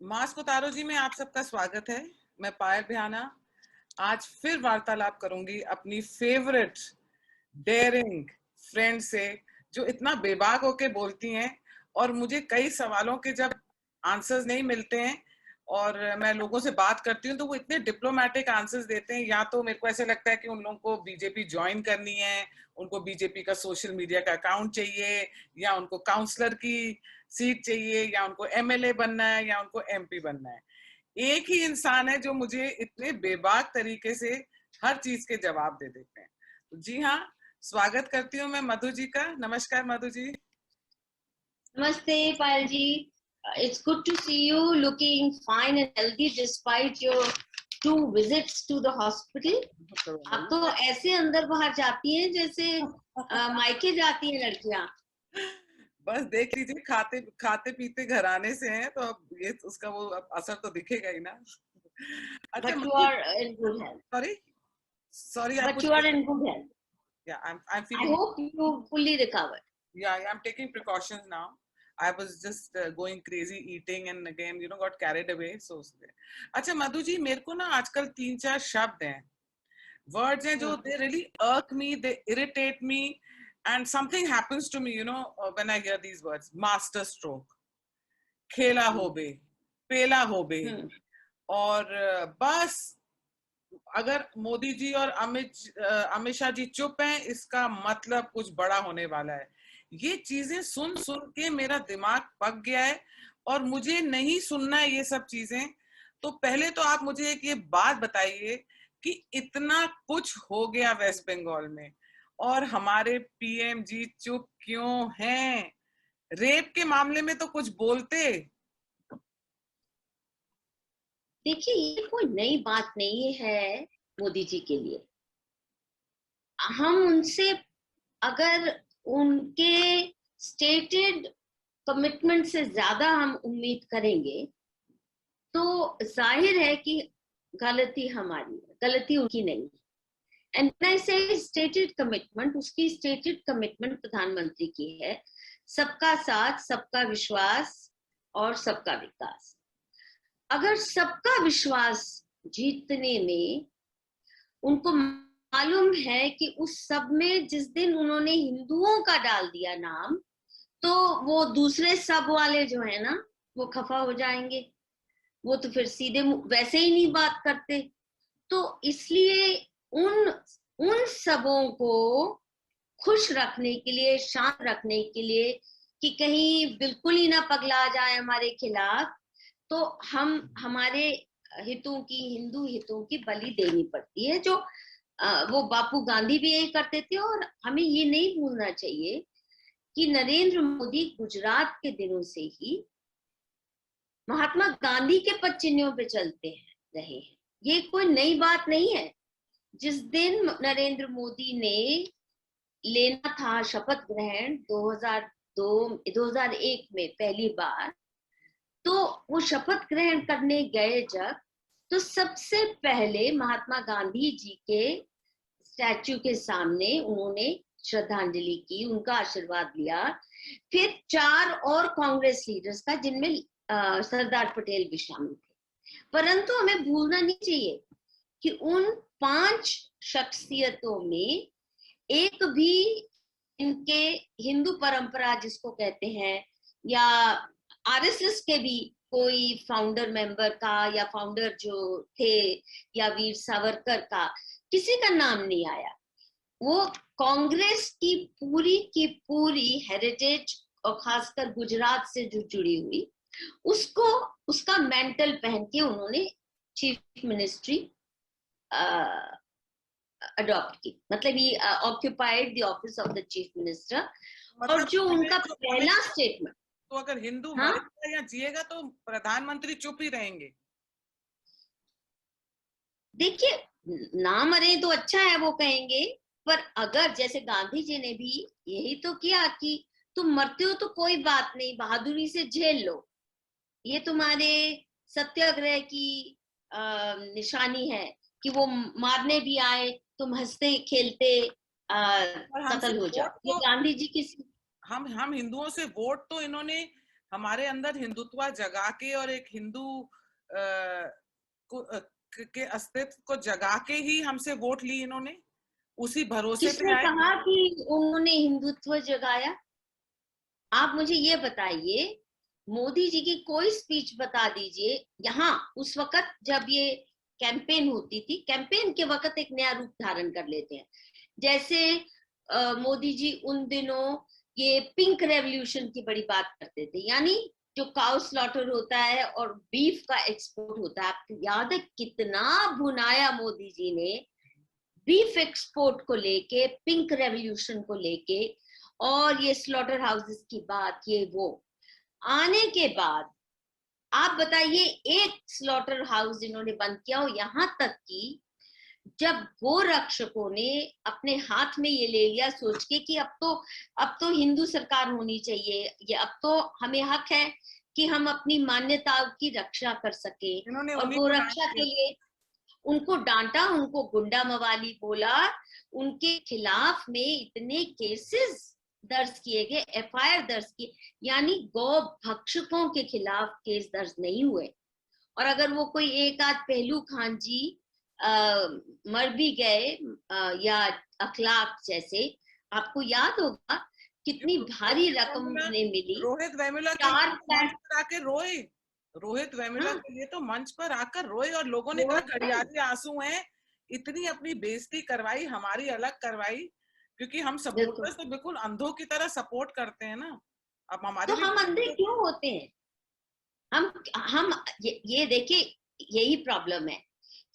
Mask उतारो जी में आप सबका स्वागत है। मैं पायल भियाना आज फिर वार्तालाप करूंगी अपनी फेवरेट डेयरिंग फ्रेंड से, जो इतना बेबाक होके बोलती हैं और मुझे कई सवालों के जब आंसर्स नहीं मिलते हैं और मैं लोगों से बात करती हूँ तो वो इतने डिप्लोमेटिक आंसर्स देते हैं। या तो मेरे को ऐसे लगता है कि उन लोगों को बीजेपी ज्वाइन करनी है, उनको बीजेपी का सोशल मीडिया का अकाउंट चाहिए, या उनको काउंसलर की सीट चाहिए, या उनको एमएलए बनना है, या उनको एमपी बनना है। एक ही इंसान है जो मुझे इतने बेबाक तरीके से हर चीज के जवाब दे देते हैं। तो जी हाँ, स्वागत करती हूँ मैं मधु जी का। नमस्कार मधु जी। नमस्ते पायल जी, it's good to see you looking fine and healthy despite your 2 visits to the hospital. आप तो ऐसे अंदर बाहर जाती हैं जैसे मायके जाती हैं लड़कियां। बस देख लीजिए, खाते खाते पीते घराने से हैं तो अब ये उसका वो असर तो दिखेगा ही ना। अच्छा But you Madhu, are in good health. Sorry sorry आप But कुछ you are in good health. या I am I feeling hope you fully recovered. Yeah, I'm taking precautions now. I was just going crazy eating and again, got carried away. So, अच्छा मधु जी, मेरे को ना आजकल 3-4 शब्द हैं, words हैं जो they really irk me, they irritate me, and something happens to me, when I hear these words. Master stroke, खेला होबे, पेला होबे, और बस अगर मोदी जी और अमित शाह जी चुप हैं, इसका मतलब कुछ बड़ा होने वाला है। ये चीजें सुन सुन के मेरा दिमाग पक गया है और मुझे नहीं सुनना है ये सब चीजें। तो पहले तो आप मुझे एक ये बात बताइए कि इतना कुछ हो गया वेस्ट बंगाल में और हमारे पीएम जी चुप क्यों हैं? रेप के मामले में तो कुछ बोलते। देखिए, ये कोई नई बात नहीं है मोदी जी के लिए। हम उनसे अगर उनके स्टेटेड कमिटमेंट से ज्यादा हम उम्मीद करेंगे तो जाहिर है कि गलती हमारी है, गलती उनकी नहीं। एंड व्हेन आई से स्टेटेड कमिटमेंट, उसकी स्टेटेड कमिटमेंट प्रधानमंत्री की है, सबका साथ, सबका विश्वास और सबका विकास। अगर सबका विश्वास जीतने में उनको मालूम है कि उस सब में जिस दिन उन्होंने हिंदुओं का डाल दिया नाम, तो वो दूसरे सब वाले जो है ना, वो खफा हो जाएंगे। वो तो फिर सीधे वैसे ही नहीं बात करते। तो इसलिए उन सबों को खुश रखने के लिए, शांत रखने के लिए कि कहीं बिल्कुल ही ना पगला जाए हमारे खिलाफ, तो हम हमारे हितों की, हिंदू हितों की बलि देनी पड़ती है। जो वो बापू गांधी भी यही करते थे। और हमें ये नहीं भूलना चाहिए कि नरेंद्र मोदी गुजरात के दिनों से ही महात्मा गांधी के पद चिन्हों पे चलते रहे हैं। ये कोई नई बात नहीं है। जिस दिन नरेंद्र मोदी ने लेना था शपथ ग्रहण 2001 में पहली बार, तो वो शपथ ग्रहण करने गए जब, तो सबसे पहले महात्मा गांधी जी के स्टैच्यू के सामने उन्होंने श्रद्धांजलि की, उनका आशीर्वाद लिया। फिर 4 और कांग्रेस लीडर्स का, जिनमें सरदार पटेल भी शामिल थे। परंतु हमें भूलना नहीं चाहिए कि उन 5 शख्सियतों में एक भी इनके हिंदू परंपरा जिसको कहते हैं, या आरएसएस के भी कोई फाउंडर मेंबर का, या फाउंडर जो थे, या वीर सावरकर का, किसी का नाम नहीं आया। वो कांग्रेस की पूरी हेरिटेज, और खासकर गुजरात से जो जुड़ी हुई, उसको, उसका मेंटल पहन के उन्होंने चीफ मिनिस्ट्री अडॉप्ट की। मतलब ही occupied the office of the chief minister. मतलब और जो उनका पहला स्टेटमेंट, तो अगर हिंदू हाँ? मरेगा या जिएगा तो प्रधानमंत्री चुप ही रहेंगे। देखिए, ना मरे तो अच्छा है वो कहेंगे, पर अगर जैसे गांधी जी ने भी यही तो किया कि तुम मरते हो तो कोई बात नहीं, बहादुरी से झेल लो, ये तुम्हारे सत्याग्रह की निशानी है कि वो मारने भी आए, तुम हंसते खेलते कत्ल हो जाओ। ये गांधी जी की हम हिंदुओं से वोट तो इन्होंने हमारे अंदर हिंदुत्व जगा के और एक हिंदू के अस्तित्व को जगा के ही हमसे वोट ली इन्होंने, उसी भरोसे पे किसने आए। कहा कि उन्होंने हिंदुत्व जगाया? आप मुझे ये बताइए, मोदी जी की कोई स्पीच बता दीजिए यहाँ उस वक्त जब ये कैंपेन होती थी। कैंपेन के वक्त एक नया रूप धारण कर लेते हैं। जैसे मोदी जी उन दिनों ये पिंक रेवोल्यूशन की बड़ी बात करते थे, यानी जो काउ स्लॉटर होता है और बीफ का एक्सपोर्ट होता है। आपको याद है कितना भुनाया मोदी जी ने बीफ एक्सपोर्ट को लेके, पिंक रेवोल्यूशन को लेके, और ये स्लॉटर हाउसेस की बात, ये वो आने के बाद आप बताइए एक स्लॉटर हाउस इन्होंने बंद किया हो। यहां तक कि जब गो रक्षकों ने अपने हाथ में ये ले लिया सोच के कि अब तो हिंदू सरकार होनी चाहिए, ये अब तो हमें हक है कि हम अपनी मान्यताओं की रक्षा कर सके, और गो रक्षा के लिए उनको डांटा, उनको गुंडा मवाली बोला, उनके खिलाफ में इतने केसेस दर्ज किए गए, एफआईआर दर्ज किए, यानी गौ भक्षकों के खिलाफ केस दर्ज नहीं हुए। और अगर वो कोई एक आध पहलू खान जी मर भी गए या अखलाक जैसे, आपको याद होगा कितनी भारी रकम उन्हें मिली। रोहित वेमुला के लिए मंच पर आके रोए, रोहित वेमुला के लिए तो मंच पर आकर रोए, और लोगों ने कहा घड़ियाली आंसू हैं, इतनी अपनी बेइज्जती करवाई, हमारी अलग करवाई, क्योंकि हम सपोर्टर्स तो बिल्कुल अंधों की तरह सपोर्ट करते हैं ना। अब हमारी तो हम अंधे क्यों होते हैं? हम ये देखिए, यही प्रॉब्लम है।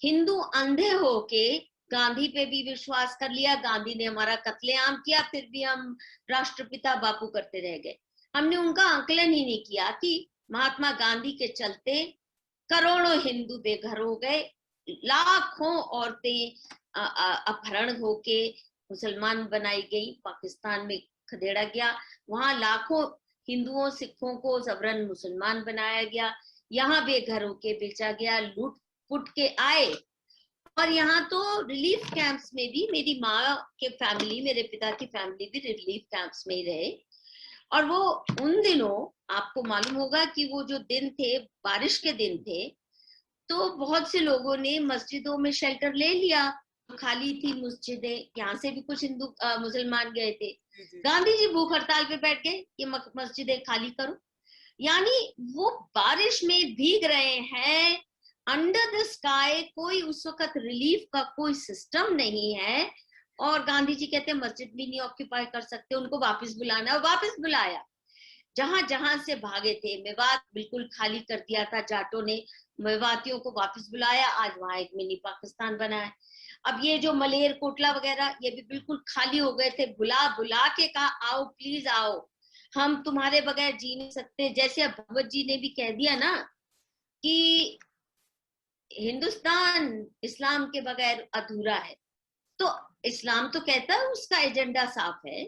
हिंदू अंधे होके गांधी पे भी विश्वास कर लिया, गांधी ने हमारा कत्लेआम किया, फिर भी हम राष्ट्रपिता बापू करते रह गए। हमने उनका आकलन ही नहीं किया कि महात्मा गांधी के चलते करोड़ों हिंदू बेघर हो गए, लाखों औरतें अपहरण होके मुसलमान बनाई गई, पाकिस्तान में खदेड़ा गया, वहां लाखों हिंदुओं सिखों को जबरन मुसलमान बनाया गया, यहाँ बेघर होके बेचा गया, लूट पुट के आए। और यहाँ तो रिलीफ कैंप्स में भी मेरी माँ के फैमिली, मेरे पिता की फैमिली भी रिलीफ कैंप्स में ही रहे। और वो उन दिनों आपको मालूम होगा कि वो जो दिन थे बारिश के दिन थे, तो बहुत से लोगों ने मस्जिदों में शेल्टर ले लिया, खाली थी मस्जिदें, यहाँ से भी कुछ हिंदू मुसलमान गए थे। गांधी जी भूख हड़ताल पे बैठ गए कि मस्जिदें खाली करो, यानी वो बारिश में भीग रहे हैं अंडर द स्काई, कोई उस वक्त रिलीफ का कोई सिस्टम नहीं है, और गांधी जी कहते हैं मस्जिद भी नहीं ऑक्यूपाई कर सकते, उनको वापस बुलाना, और वापस बुलाया। जहां जहां से भागे थे, मेवात बिल्कुल खाली कर दिया था जाटों ने, मेवातियों को वापस बुलाया, आज वहां एक मिनी पाकिस्तान बना है। अब ये जो मलेर कोटला वगैरह, ये भी बिल्कुल खाली हो गए थे, बुला बुला के कहा आओ प्लीज आओ, हम तुम्हारे बगैर जी नहीं सकते। जैसे अब भगवत जी ने भी कह दिया ना कि हिंदुस्तान इस्लाम के बगैर अधूरा है, तो इस्लाम तो कहता है, उसका एजेंडा साफ है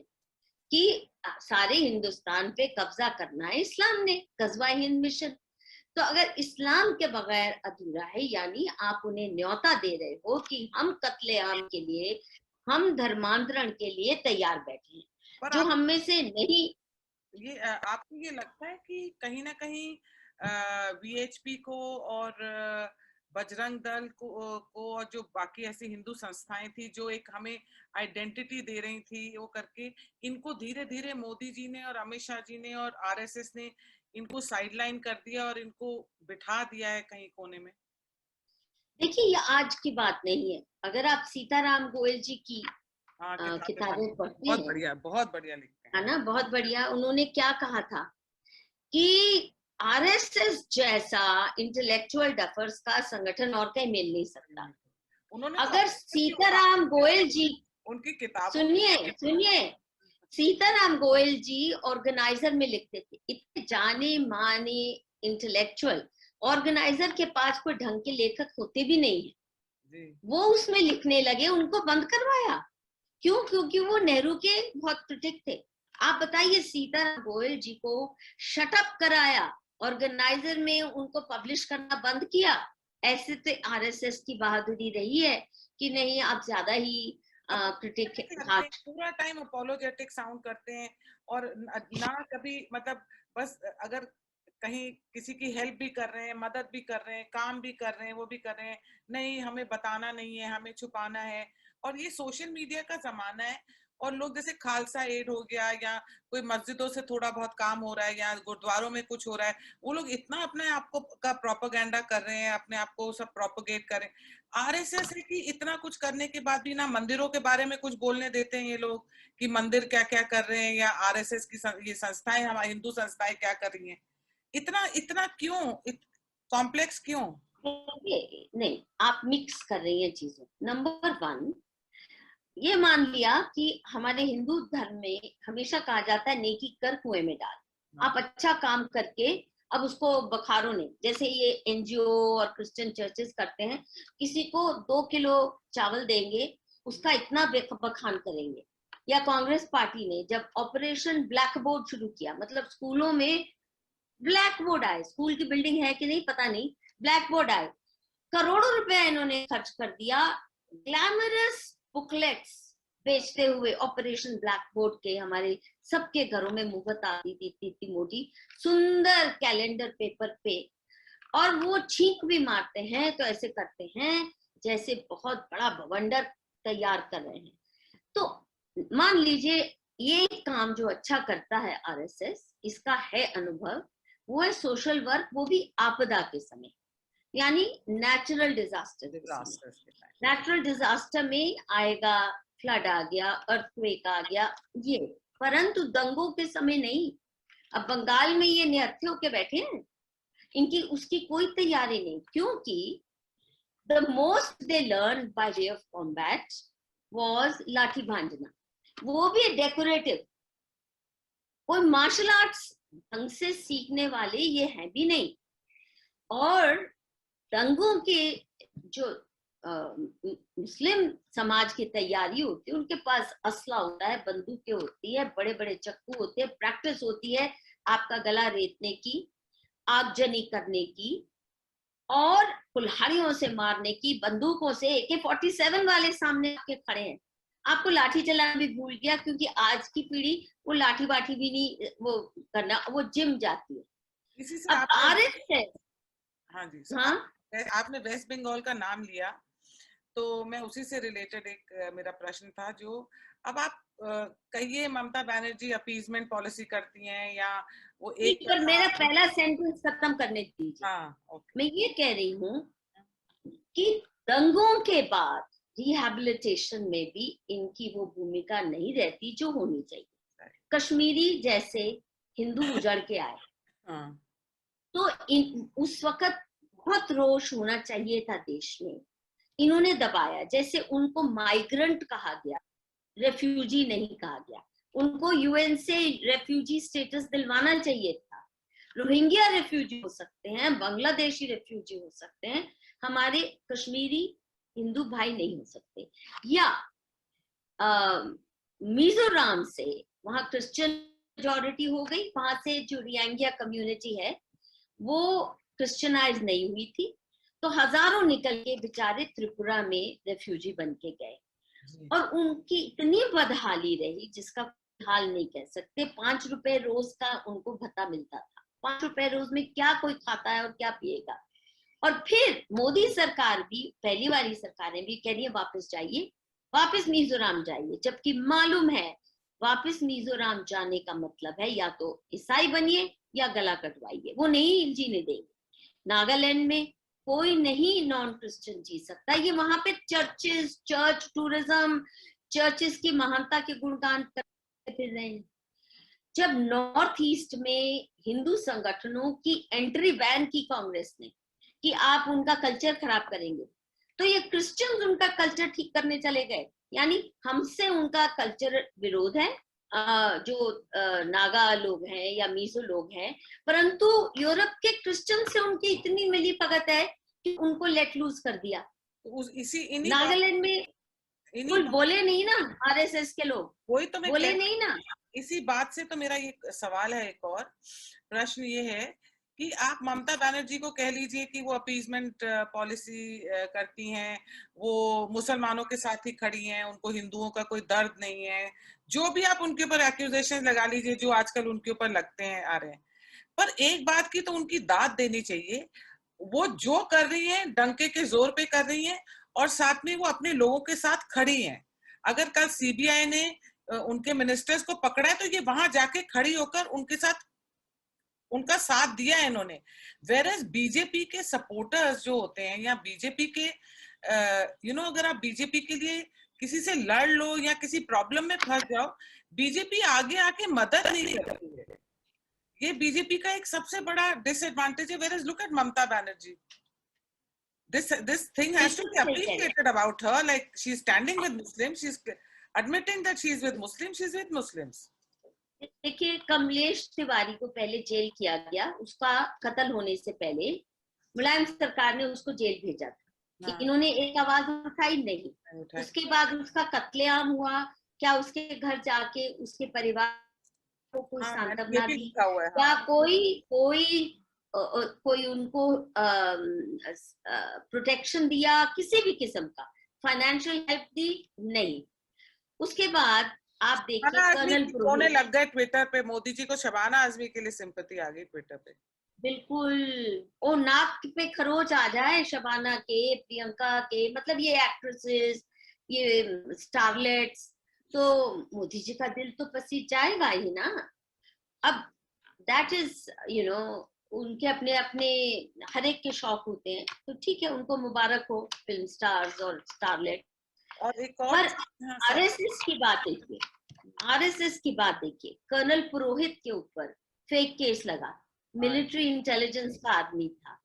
कि सारे हिंदुस्तान पे कब्जा करना है इस्लाम ने, गजवा हिंद मिशन। तो अगर इस्लाम के बगैर अधूरा है, यानी आप उन्हें न्योता दे रहे हो कि हम कत्लेआम के लिए, हम धर्मांतरण के लिए तैयार बैठे हैं, जो हम में से नहीं। ये आपको ये लगता है कि कहीं ना कहीं वीएचपी को और बजरंग दल को और जो बाकी ऐसी हिंदू संस्थाएं थी जो एक हमें आइडेंटिटी दे रही थी, वो करके इनको धीरे धीरे मोदी जी ने और अमित शाह जी ने और आरएसएस ने इनको साइडलाइन कर दिया और इनको बिठा दिया है कहीं कोने में? देखिए, ये आज की बात नहीं है। अगर आप सीताराम गोयल जी की किताबें पढ़ते हैं, बहुत बढ़िया लिखते हैं, है ना, बहुत बढ़िया। उन्होंने क्या कहा था कि आरएसएस जैसा इंटेलेक्चुअल डफर्स का संगठन और कहीं मिल नहीं सकता। उन्होंने अगर सीताराम गोयल जी, उनकी किताब सुनिए, सीताराम गोयल जी ऑर्गेनाइजर में लिखते थे, इतने जाने माने इंटेलेक्चुअल ऑर्गेनाइजर के पास कोई ढंग के लेखक होते भी नहीं है, वो उसमें लिखने लगे, उनको बंद करवाया। क्यों? क्योंकि वो नेहरू के बहुत क्रिटिक थे। आप बताइए, सीताराम गोयल जी को शटअप कराया, ऑर्गेनाइजर में उनको पब्लिश करना बंद किया। ऐसे तो आरएसएस की बहादुरी रही है कि नहीं, आप ज्यादा ही क्रिटिक, पूरा टाइम अपोलोजेटिक साउंड करते हैं, और ना कभी मतलब बस अगर कहीं किसी की हेल्प भी कर रहे हैं, मदद भी कर रहे हैं, काम भी कर रहे हैं, वो भी कर रहे हैं, नहीं हमें बताना नहीं है, हमें छुपाना है। और ये सोशल मीडिया का जमाना है, और लोग जैसे खालसा एड हो गया, या कोई मस्जिदों से थोड़ा बहुत काम हो रहा है, या गुरुद्वारों में कुछ हो रहा है, वो लोग इतना अपने आप को का प्रोपेगेंडा कर रहे हैं, अपने आप को सब प्रोपोगेट कर रहे हैं। आरएसएस है कि इतना कुछ करने के बाद भी ना मंदिरों के बारे में कुछ बोलने देते हैं ये लोग, कि मंदिर क्या क्या कर रहे हैं, या आरएसएस की ये संस्थाएं, हमारी हिंदू संस्थाएं क्या कर रही हैं। इतना इतना क्यों, कॉम्प्लेक्स क्यों? नहीं, आप मिक्स कर रही हैं चीजों। नंबर वन, ये मान लिया कि हमारे हिंदू धर्म में हमेशा कहा जाता है नेकी कर कुएं में डाल। आप अच्छा काम करके अब उसको बखारो नहीं, जैसे ये एनजीओ और क्रिश्चियन चर्चेस करते हैं, किसी को 2 किलो चावल देंगे, उसका इतना बखान करेंगे। या कांग्रेस पार्टी ने जब ऑपरेशन ब्लैक बोर्ड शुरू किया, मतलब स्कूलों में ब्लैक बोर्ड आए, स्कूल की बिल्डिंग है कि नहीं पता नहीं, ब्लैक बोर्ड आए, करोड़ों रुपए इन्होंने खर्च कर दिया ग्लैमरस बुकलेट्स बेचते हुए। ऑपरेशन ब्लैक बोर्ड के हमारे सबके घरों में मुफ्त आती थी, इतनी मोटी सुंदर कैलेंडर पेपर पे, और वो छींक भी मारते हैं तो ऐसे करते हैं जैसे बहुत बड़ा बवंडर तैयार कर रहे हैं। तो मान लीजिए ये काम जो अच्छा करता है आरएसएस, इसका है अनुभव, वो है सोशल वर्क, वो भी आपदा के समय, यानी नेचुरल डिजास्टर। नेचुरल डिजास्टर में आएगा, फ्लड आ गया, अर्थक्वेक आ गया, ये, परंतु दंगों के समय नहीं। अब बंगाल में ये निहत्थे होके बैठे हैं, इनकी उसकी कोई तैयारी नहीं, क्योंकि the most they learn by way of combat was लाठी भांजना, वो भी डेकोरेटिव। कोई मार्शल आर्ट्स ढंग से सीखने वाले ये हैं भी नहीं। और दंगों के जो मुस्लिम समाज की तैयारी होती है, उनके पास असला होता है, बंदूकें होती है, बड़े बड़े चक्कू होते हैं, प्रैक्टिस होती है आपका गला रेतने की, आगजनी करने की, और कुल्हाड़ियों से मारने की, बंदूकों से। AK-47 वाले सामने आपके खड़े हैं, आपको लाठी चलाना भी भूल गया, क्योंकि आज की पीढ़ी वो लाठी बाठी भी नहीं वो करना, वो जिम जाती है। इसी से अब आरएसएस, हाँ जी, हाँ, आपने वेस्ट बंगाल का नाम लिया, तो मैं उसी से रिलेटेड एक मेरा प्रश्न था, जो अब आप कहिए ममता बनर्जी अपीजमेंट पॉलिसी करती हैं, या वो एक पर मेरा पहला सेंटेंस खत्म करने दीजिए। हाँ, मैं ये कह रही हूँ कि दंगों के बाद रिहैबिलिटेशन में भी इनकी वो भूमिका नहीं रहती जो होनी चाहिए। कश्मीरी जैसे हिंदू उजड़ के आए, तो उस वक्त बहुत रोष होना चाहिए था देश में, इन्होंने दबाया। जैसे उनको माइग्रेंट कहा गया, रेफ्यूजी नहीं कहा गया, उनको यूएन से रेफ्यूजी स्टेटस दिलवाना चाहिए था। रोहिंग्या रेफ्यूजी हो सकते हैं, बांग्लादेशी रेफ्यूजी हो सकते हैं, हमारे कश्मीरी हिंदू भाई नहीं हो सकते। या मिजोरम से, वहां क्रिश्चियन मेजॉरिटी हो गई, वहां से जो रियांगिया कम्युनिटी है वो क्रिश्चियनाइज नहीं हुई थी, तो हजारों निकल के बेचारे त्रिपुरा में रेफ्यूजी बन के गए, और उनकी इतनी बदहाली रही जिसका हाल नहीं कह सकते। 5 रुपए रोज का उनको भत्ता मिलता था। 5 रुपए रोज में क्या कोई खाता है और क्या पिएगा। और फिर मोदी सरकार भी, पहली वाली सरकारें भी कह रही है वापस जाइए, वापस मिजोरम जाइए, जबकि मालूम है वापस मिजोरम जाने का मतलब है या तो ईसाई बनिए या गला कटवाइए, वो नहीं जीने देंगे। नागालैंड में कोई नहीं नॉन क्रिश्चियन जी सकता, ये वहां पे चर्चेस, चर्च टूरिज्म, चर्चेस की महानता के गुणगान करते फिर रहे हैं। जब नॉर्थ ईस्ट में हिंदू संगठनों की एंट्री बैन की कांग्रेस ने कि आप उनका कल्चर खराब करेंगे, तो ये क्रिश्चियंस उनका कल्चर ठीक करने चले गए। यानी हमसे उनका कल्चर विरोध है, जो नागा लोग हैं या मिजो लोग हैं, परंतु यूरोप के क्रिश्चियन से उनकी इतनी मिली भगत है कि उनको लेट लूज कर दिया। नागालैंड में कोई बोले नहीं ना, आरएसएस के लोग वही तो मैं बोले नहीं ना। इसी बात से तो मेरा ये सवाल है, एक और प्रश्न ये है कि आप ममता बनर्जी को कह लीजिए कि वो अपीजमेंट पॉलिसी करती हैं, वो मुसलमानों के साथ ही खड़ी हैं, उनको हिंदुओं का कोई दर्द नहीं है, जो भी आप उनके ऊपर एक्यूजेशन लगा लीजिए जो आजकल उनके ऊपर लगते हैं आ रहे हैं, पर एक बात की तो उनकी दाद देनी चाहिए, वो जो कर रही है डंके के जोर पे कर रही है, और साथ में वो अपने लोगों के साथ खड़ी हैं। अगर कल सीबीआई ने उनके मिनिस्टर्स को पकड़ा है तो ये वहां जाके खड़ी होकर उनके साथ उनका साथ दिया है इन्होंने। वेरएज बीजेपी के सपोर्टर्स जो होते हैं या बीजेपी के अगर आप बीजेपी के लिए किसी से लड़ लो या किसी प्रॉब्लम में फंस जाओ, बीजेपी आगे आके मदद नहीं करती है। ये बीजेपी का एक सबसे बड़ा डिसएडवांटेज है। Whereas look at Mamata Banerjee, this thing has to be appreciated about her, like she's standing with Muslims, she's admitting that she's with Muslims, she's with Muslims. देखिए, कमलेश तिवारी को पहले जेल किया गया, उसका कत्ल होने से पहले मुलायम सरकार ने उसको जेल भेजा था, इन्होंने एक आवाज उठाई नहीं। उसके बाद उसका कत्लेआम हुआ, क्या उसके घर जाके उसके परिवार को कोई सांत्वना दी, या कोई उनको प्रोटेक्शन दिया, किसी भी किस्म का फाइनेंशियल हेल्प दी? नहीं। उसके बाद आप देखिए, कर्नल रोने लग गए ट्विटर पे, मोदी जी को शबाना आजमी के लिए सिंपैथी आ गई ट्विटर पे। बिल्कुल, ओ नाक पे खरोच आ जाए शबाना के, प्रियंका के, मतलब ये एक्ट्रेसेस, ये स्टारलेट्स, तो मोदी जी का दिल तो पसीज जाएगा ही ना। अब दैट इज उनके अपने अपने हर एक के शौक होते हैं, तो ठीक है, उनको मुबारक हो फिल्म स्टार्स और स्टारलेट। और एक और आरएसएस की बात देखिए, आरएसएस की बात देखिए, कर्नल पुरोहित के ऊपर फेक केस लगा, मिलिट्री इंटेलिजेंस का आदमी था,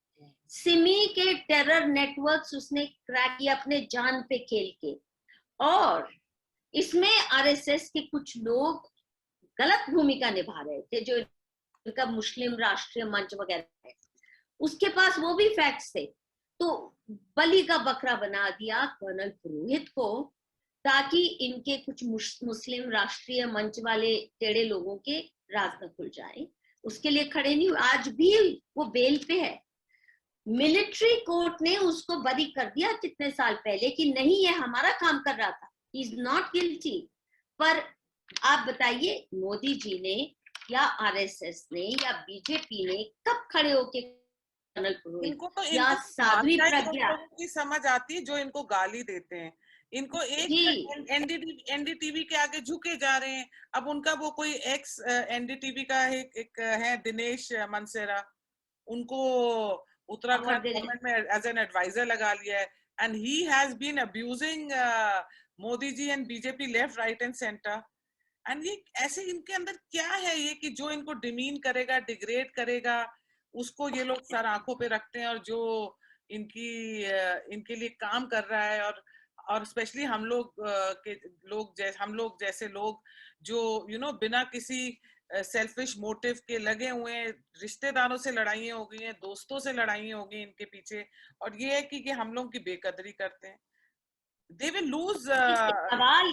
सिमी के टेरर नेटवर्क्स उसने क्रैक किया अपने जान पे खेल के, और इसमें आरएसएस के कुछ लोग गलत भूमिका निभा रहे थे, जो इनका मुस्लिम राष्ट्रीय मंच वगैरह है, उसके पास वो भी फैक्ट्स थे, तो बलि का बकरा बना दिया कर्नल पुरोहित को, ताकि इनके कुछ मुस्लिम राष्ट्रीय मंच वाले टेढ़े लोगों के राज न खुल जाए। उसके लिए खड़े नहीं हुए, आज भी वो बेल पे है। मिलिट्री कोर्ट ने उसको बरी कर दिया कितने साल पहले कि नहीं, ये हमारा काम कर रहा था, ही इज नॉट गिल्टी। पर आप बताइए, मोदी जी ने या आरएसएस ने या बीजेपी ने कब खड़े होके कर्नल पुरोहित या साध्वी प्रज्ञा की समझ आती, जो इनको गाली देते हैं, इनको एक एनडीटीवी के आगे झुके जा रहे हैं। अब उनका वो कोई एक्स एनडीटीवी का एक है दिनेश मनसेरा, उनको उत्तराखंड गवर्नमेंट में एज एन एडवाइजर लगा लिया है, and he has been abusing Modi ji and BJP left right and centre. And ये ऐसे इनके अंदर क्या है ये कि जो इनको डिमीन करेगा, डिग्रेड करेगा, उसको ये लोग सर आंखों पे रखते हैं, और जो इनके लिए काम कर रहा है, और स्पेशली हम लोग जैसे लोग जो बिना किसी सेल्फिश मोटिव के लगे हुए हैं, रिश्तेदारों से लड़ाइयाँ हो गई हैं, दोस्तों से लड़ाइयाँ हो गई इनके पीछे, और ये है कि हम लोग की बेकदरी करते हैं। They will lose, सवाल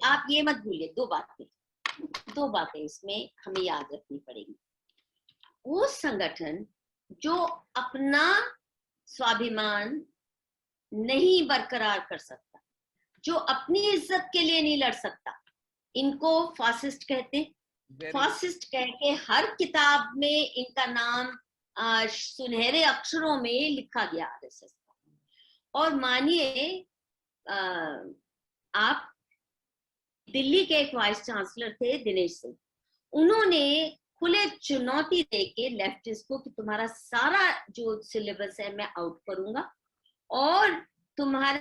आप ये मत भूलिए, दो बातें इसमें हमें याद रखनी पड़ेगी। वो संगठन जो अपना स्वाभिमान नहीं बरकरार कर सकता, जो अपनी इज्जत के लिए नहीं लड़ सकता, इनको फासिस्ट कहते हैं। फासिस्ट कह के हर किताब में इनका नाम सुनहरे अक्षरों में लिखा गया आरएसएस का। और मानिए, आप दिल्ली के एक वाइस चांसलर थे दिनेश सिंह, उन्होंने खुले चुनौती देके लेफ्टिस्ट को कि तुम्हारा सारा जो सिलेबस है मैं आउट करूंगा, और तुम्हारा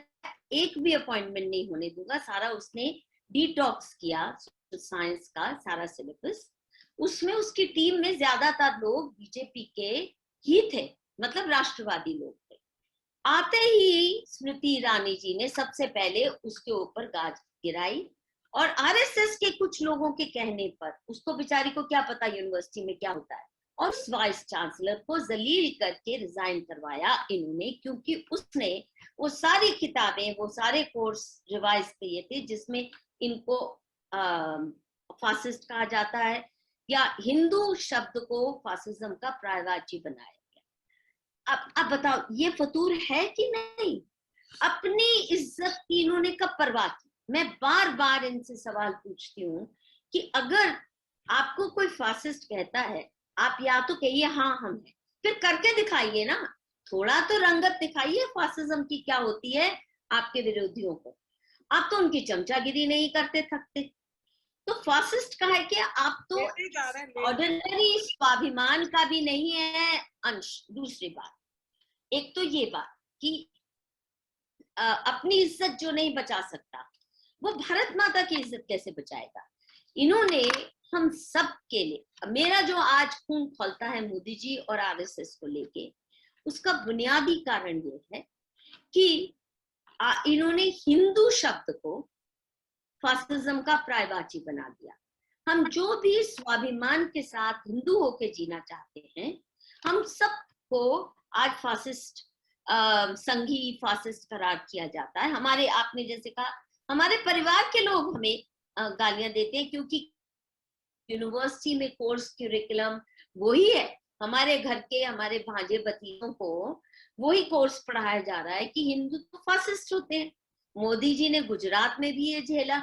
एक भी अपॉइंटमेंट नहीं होने दूंगा। सारा उसने डिटॉक्स किया साइंस का सारा सिलेबस। उसमें उसकी टीम में ज्यादातर लोग बीजेपी के ही थे, मतलब राष्ट्रवादी लोग थे। आते ही स्मृति ईरानी जी ने सबसे पहले उसके ऊपर गाज गिराई, और आरएसएस के कुछ लोगों के कहने पर, उसको बेचारी को क्या पता यूनिवर्सिटी में क्या होता है, और उस वाइस चांसलर को जलील करके रिजाइन करवाया इन्होंने, क्योंकि उसने वो सारी किताबें, वो सारे कोर्स रिवाइज किए थे जिसमें इनको फासिस्ट कहा जाता है, या हिंदू शब्द को फासिज्म का पर्यायवाची बनाया गया। अब बताओ, ये फतूर है कि नहीं? अपनी इज्जत की इन्होंने कब परवाह की? मैं बार बार इनसे सवाल पूछती हूँ कि अगर आपको कोई फासिस्ट कहता है आप या तो कहिए हाँ हम हैं, फिर करके दिखाइए ना, थोड़ा तो रंगत दिखाइए फासिज्म की क्या होती है आपके विरोधियों को। आप तो उनकी चमचागिरी नहीं करते थकते, तो फासिस्ट का है कि आप तो लेते जा रहे हैं, लेते ऑर्डिनरी स्वाभिमान का भी नहीं है अंश। दूसरी बात, एक तो ये बात कि अपनी इज्जत जो नहीं बचा सकता वो भारत माता की इज्जत कैसे बचाएगा। इन्होंने हम सब के लिए, मेरा जो आज खून खौलता है मोदी जी और आरएसएस को लेके, उसका बुनियादी कारण ये है कि इन्होंने हिंदू शब्द को फासिज्म का पर्यायवाची बना दिया। हम जो भी स्वाभिमान के साथ हिंदू होके जीना चाहते हैं, हम सबको आज फासिस्ट संघी फासिस्ट करार किया जाता है। हमारे, आपने जैसे कहा, हमारे परिवार के लोग हमें गालियां देते हैं क्योंकि यूनिवर्सिटी में कोर्स क्यूरिकुलम वही है। हमारे घर के, हमारे भांजे भतीजों को वही कोर्स पढ़ाया जा रहा है कि हिंदू तो फासिस्ट होते हैं। मोदी जी ने गुजरात में भी ये झेला,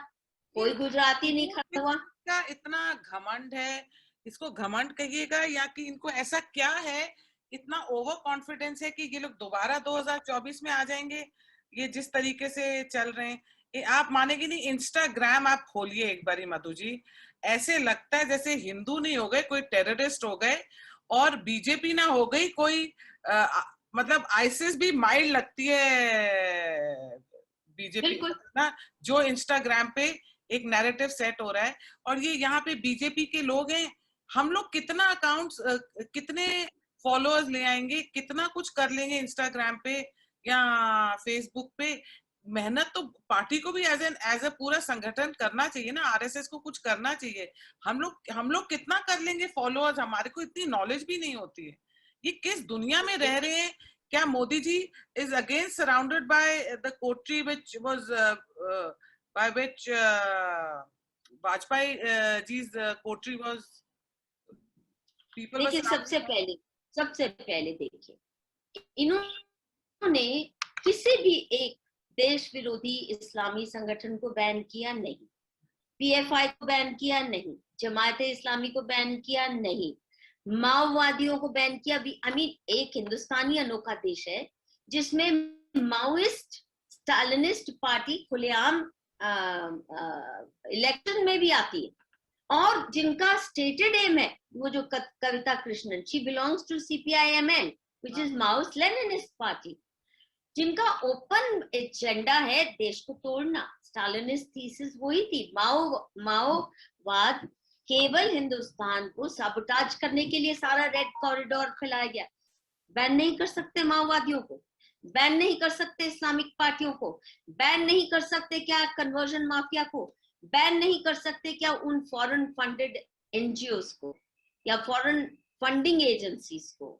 कोई गुजराती नहीं खड़ा हुआ। क्या इतना घमंड है, इसको घमंड कहिएगा या कि इनको ऐसा क्या है, इतना ओवर कॉन्फिडेंस है कि ये लोग दोबारा 2024 में आ जाएंगे, ये जिस तरीके से चल रहे हैं। आप मानेंगे नहीं, इंस्टाग्राम आप खोलिए एक बारी मधु जी, ऐसे लगता है जैसे हिंदू नहीं हो गए कोई टेररिस्ट हो गए, और बीजेपी ना हो गई कोई मतलब आईसिस भी माइल्ड लगती है बीजेपी ना, जो इंस्टाग्राम पे एक नैरेटिव सेट हो रहा है। और ये यहाँ पे बीजेपी के लोग हैं, हम लोग कितना अकाउंट्स, कितने फॉलोअर्स ले आएंगे, कितना कुछ कर लेंगे इंस्टाग्राम पे या फेसबुक पे। मेहनत तो पार्टी को भी एज ए पूरा संगठन करना चाहिए ना, आरएसएस को कुछ करना चाहिए। हम लोग कितना कर लेंगे फॉलोअर्स, हमारे को इतनी नॉलेज भी नहीं होती है। ये किस दुनिया में रह रहे हैं। क्या Modi ji is again surrounded by the coterie which was by which Vajpayee ji's coterie was, people were देखिए, surrounded. सबसे पहले देखिए, इन्होंने किसी भी एक देश विरोधी इस्लामी संगठन को बैन किया नहीं, पीएफआई को बैन किया नहीं, जमायत इस्लामी को बैन किया नहीं, माओवादियों को बैन किया भी। एक हिंदुस्तानी अनोखा देश है जिसमें माओइस्ट स्टालिनिस्ट पार्टी खुलेआम इलेक्शन में भी आती है, और जिनका स्टेटेड एम है, वो जो Kavita Krishnan, she belongs to CPIML which is Maoist Leninist party, जिनका ओपन एजेंडा है देश को तोड़ना। स्टालिनिस्ट थीसिस वही थी, माओवाद केवल हिंदुस्तान को साबोटाज करने के लिए सारा रेड कॉरिडोर फैलाया गया। बैन नहीं कर सकते माओवादियों को, बैन नहीं कर सकते इस्लामिक पार्टियों को, बैन नहीं कर सकते क्या कन्वर्जन माफिया को, बैन नहीं कर सकते क्या उन फॉरेन फंडेड एनजीओस को या फॉरेन फंडिंग एजेंसीज को।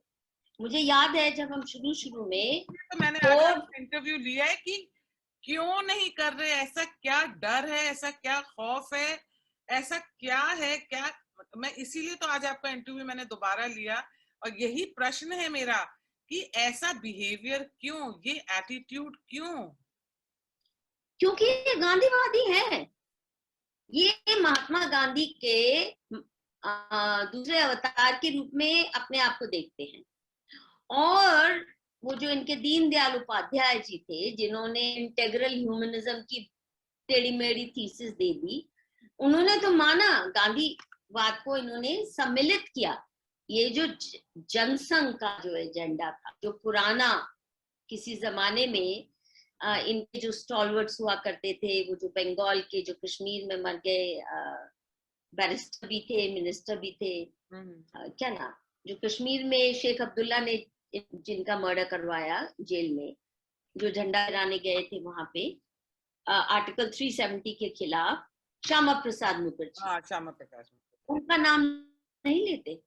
मुझे याद है जब हम शुरू में, तो मैंने इंटरव्यू लिया है कि क्यों नहीं कर रहे, ऐसा क्या डर है, ऐसा क्या खौफ है, ऐसा क्या है, क्या। मैं इसीलिए तो आज आपका इंटरव्यू मैंने दोबारा लिया, और यही प्रश्न है मेरा कि ऐसा बिहेवियर क्यों, ये एटीट्यूड क्यों। क्योंकि ये गांधीवादी है, ये महात्मा गांधी के दूसरे अवतार के रूप में अपने आप को देखते हैं। और वो जो इनके दीनदयाल उपाध्याय जी थे, जिन्होंने इंटेग्रल ह्यूमनिज्म की टेढ़ी मेढ़ी थीसिस दे दी, उन्होंने तो माना गांधीवाद को, इन्होंने सम्मिलित किया। ये जो जनसंघ का जो एजेंडा था, जो पुराना किसी जमाने में इनके जो स्टॉलवर्ड्स हुआ करते थे, वो जो बंगाल के, जो कश्मीर में मर गए बैरिस्टर भी थे, मिनिस्टर भी थे, क्या नाम, जो कश्मीर में शेख अब्दुल्ला ने जिनका मर्डर करवाया जेल में, जो झंडा लहराने गए थे वहां पे आर्टिकल 370 के खिलाफ, श्यामा प्रसाद मुखर्जी, श्यामा प्रसाद, उनका नाम नहीं लेते।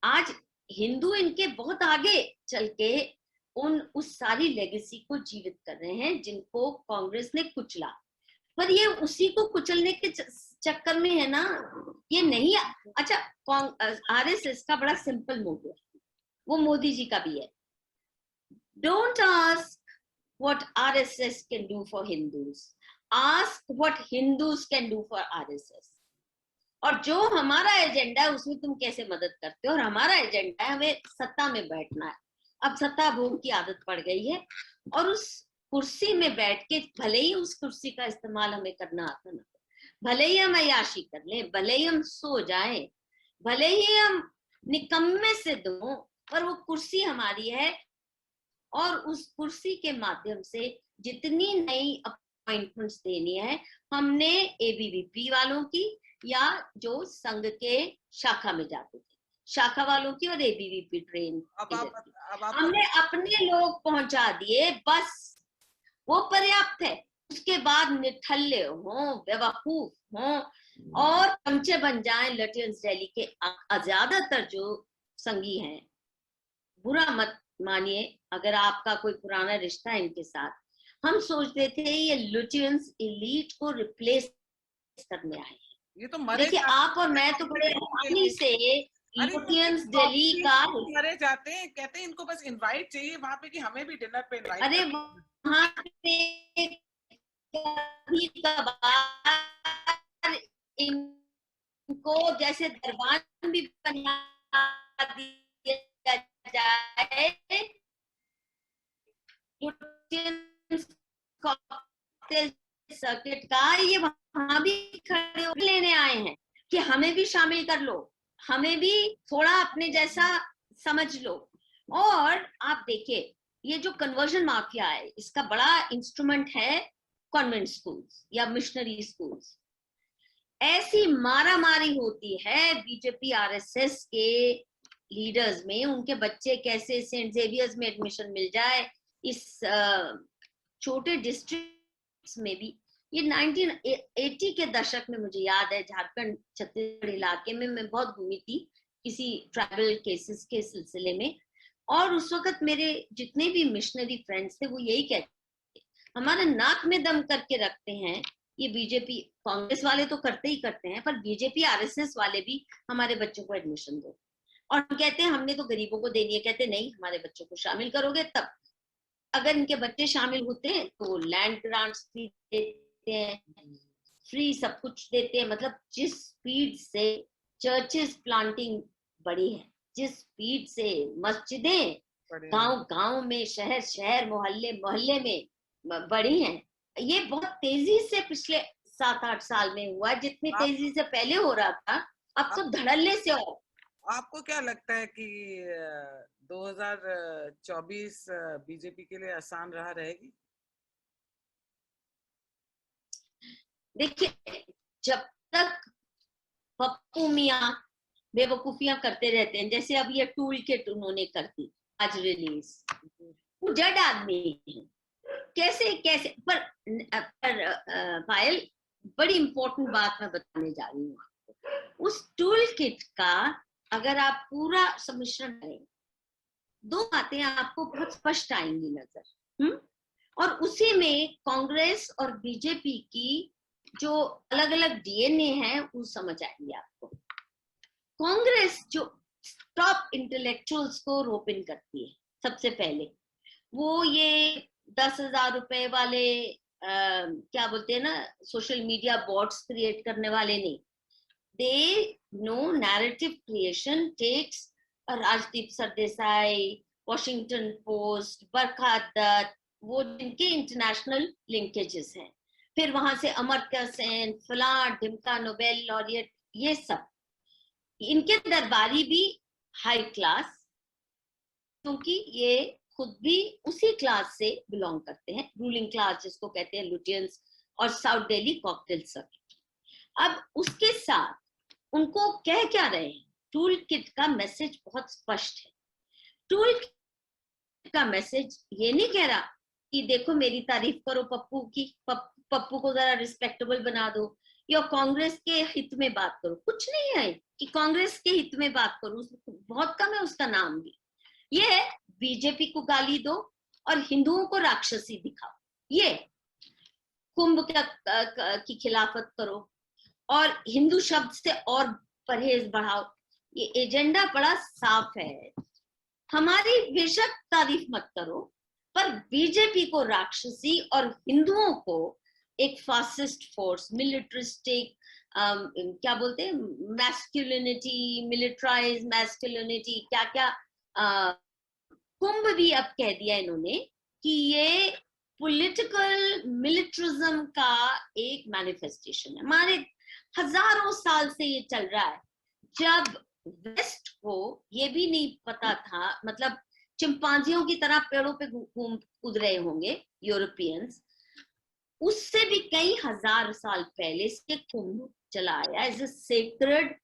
आज हिंदू इनके बहुत आगे चल के उस सारी लेगेसी को जीवित कर रहे हैं जिनको कांग्रेस ने कुचला। पर ये उसी को कुचलने के चक्कर में है ना, ये नहीं। अच्छा, आरएसएस का बड़ा सिंपल मोटिव, वो मोदी जी का भी है। Don't ask what RSS can do for Hindus, ask what Hindus can do for RSS. और जो हमारा एजेंडा है उसमें तुम कैसे मदद करते हो, और हमारा एजेंडा है हमें सत्ता में बैठना है। अब सत्ता भोग की आदत पड़ गई है, और उस कुर्सी में बैठ के भले ही उस कुर्सी का इस्तेमाल हमें करना आता ना, भले ही हम अय्याशी कर लें, भले ही हम सो जाएं, भले ही हम निकम्मे से दो, पर वो कुर्सी हमारी है। और उस कुर्सी के माध्यम से जितनी नई अपॉइंटमेंट्स देनी है, हमने एबीवीपी वालों की या जो संघ के शाखा में जाते थे, शाखा वालों की और एबीवीपी ट्रेन, हमने अपने लोग पहुंचा दिए, बस वो पर्याप्त है। उसके बाद निठल्ले हों, बेवकूफ हों और चमचे बन जाएं लटियंस दिल्ली के ज्यादातर जो संगी हैं। बुरा मत मानिए अगर आपका कोई पुराना रिश्ता है इनके साथ। हम सोचते थे ये लुटियंस एलीट को रिप्लेस करने आए हैं। ये तो मरे देखिए आप और मैं तो बड़े आसानी से लुटियंस दिल्ली का मरे जाते हैं, कहते हैं इनको बस इनवाइट चाहिए वहां पे कि हमें भी डिनर पे इनवाइट। अरे वहां पे कभी कभार इनको जैसे दरबार भी बना दिया जाए, सर्किट का, ये वहां भी खड़े लेने आए हैं कि हमें भी शामिल कर लो, हमें भी थोड़ा अपने जैसा समझ लो। और आप देखिए ये जो कन्वर्जन माफिया है, इसका बड़ा इंस्ट्रूमेंट है कॉन्वेंट स्कूल्स या मिशनरी स्कूल्स। ऐसी मारामारी होती है बीजेपी आरएसएस के लीडर्स में, उनके बच्चे कैसे सेंट जेवियर्स में एडमिशन मिल जाए, इस छोटे डिस्ट्रिक्ट्स में भी। ये 1980 के दशक में मुझे याद है, झारखंड छत्तीसगढ़ इलाके में मैं बहुत घूमी थी किसी ट्राइबल केसेस के सिलसिले में, और उस वक्त मेरे जितने भी मिशनरी फ्रेंड्स थे वो यही कहते, हमारे नाक में दम करके रखते हैं ये बीजेपी, कांग्रेस वाले तो करते ही करते हैं, पर बीजेपी आरएसएस वाले भी हमारे बच्चों को एडमिशन दो। और कहते हैं हमने तो गरीबों को देनी है, कहते नहीं हमारे बच्चों को शामिल करोगे तब। अगर इनके बच्चे शामिल होते हैं तो लैंड ग्रांट्स भी देते हैं, फ्री सब कुछ देते हैं। मतलब जिस स्पीड से चर्चेस प्लांटिंग बढ़ी है, जिस स्पीड से मस्जिदें गांव गांव में, शहर शहर, मोहल्ले मोहल्ले में बढ़ी हैं, ये बहुत तेजी से पिछले 7-8 साल में हुआ। जितनी तेजी से पहले हो रहा था अब तो धड़ल्ले से हो। आपको क्या लगता है कि 2024 बीजेपी के लिए आसान रहा रहेगी? देखिए जब तक पप्पू मियां बेवकूफियां करते रहते हैं, जैसे अब ये टूल किट उन्होंने कर दी आज रिलीज, वो जड आदमी है, कैसे कैसे। पर पायल बड़ी इंपॉर्टेंट बात मैं बताने जा रही हूँ। उस टूल किट का अगर आप पूरा सम्मिश्रण करें, दो बातें आपको बहुत स्पष्ट आएंगी नजर। और उसी में कांग्रेस और बीजेपी की जो अलग अलग डीएनए है वो समझ आएंगे आपको। कांग्रेस जो टॉप इंटेलेक्चुअल्स को रोप इन करती है सबसे पहले, वो ये 10,000 रुपए वाले क्या बोलते हैं ना, सोशल मीडिया बॉट्स क्रिएट करने वाले नहीं। They know narrative creation takes Rajdeep Sardesai, Washington Post, Barkha Dutt, वो जिनके इंटरनेशनल लिंकेजेस हैं, फिर वहां से अमर्त्य सेन, फलां ढिमका नोबेल लॉरियट, ये सब इनके दरबारी भी हाई क्लास, क्योंकि ये खुद भी उसी क्लास से बिलोंग करते हैं, रूलिंग क्लास जिसको कहते हैं लुटियंस और साउथ दिल्ली कॉकटेल सर्किट। अब उसके साथ उनको कह क्या रहे हैं, टूल किट का मैसेज बहुत स्पष्ट है। टूल किट का मैसेज ये नहीं कह रहा कि देखो मेरी तारीफ करो पप्पू की, पप्पू को जरा रिस्पेक्टेबल बना दो, या कांग्रेस के हित में बात करो। कुछ नहीं है कि कांग्रेस के हित में बात करो, बहुत कम है उसका नाम भी। ये बीजेपी को गाली दो और हिंदुओं को राक्षसी दिखाओ, ये कुंभ की खिलाफत करो और हिंदू शब्द से और परहेज बढ़ाओ। ये एजेंडा बड़ा साफ है। हमारी बेशक तारीफ मत करो, पर बीजेपी को राक्षसी और हिंदुओं को एक फासिस्ट फोर्स, मिलिट्रिस्टिक, क्या बोलते हैं, मैस्कुलिनिटी, मिलिट्राइज मैस्कुलिनिटी, क्या क्या कुंभ भी अब कह दिया इन्होंने कि ये पॉलिटिकल मिलिट्रिज्म का एक मैनिफेस्टेशन है। हमारे हजारों साल से ये चल रहा है। जब वेस्ट को ये भी नहीं पता था, मतलब चिंपांजियों की तरह पेड़ों पे कूद रहे होंगे यूरोपियंस, उससे भी कई हजार साल पहले से कुंभ चला आया as a sacred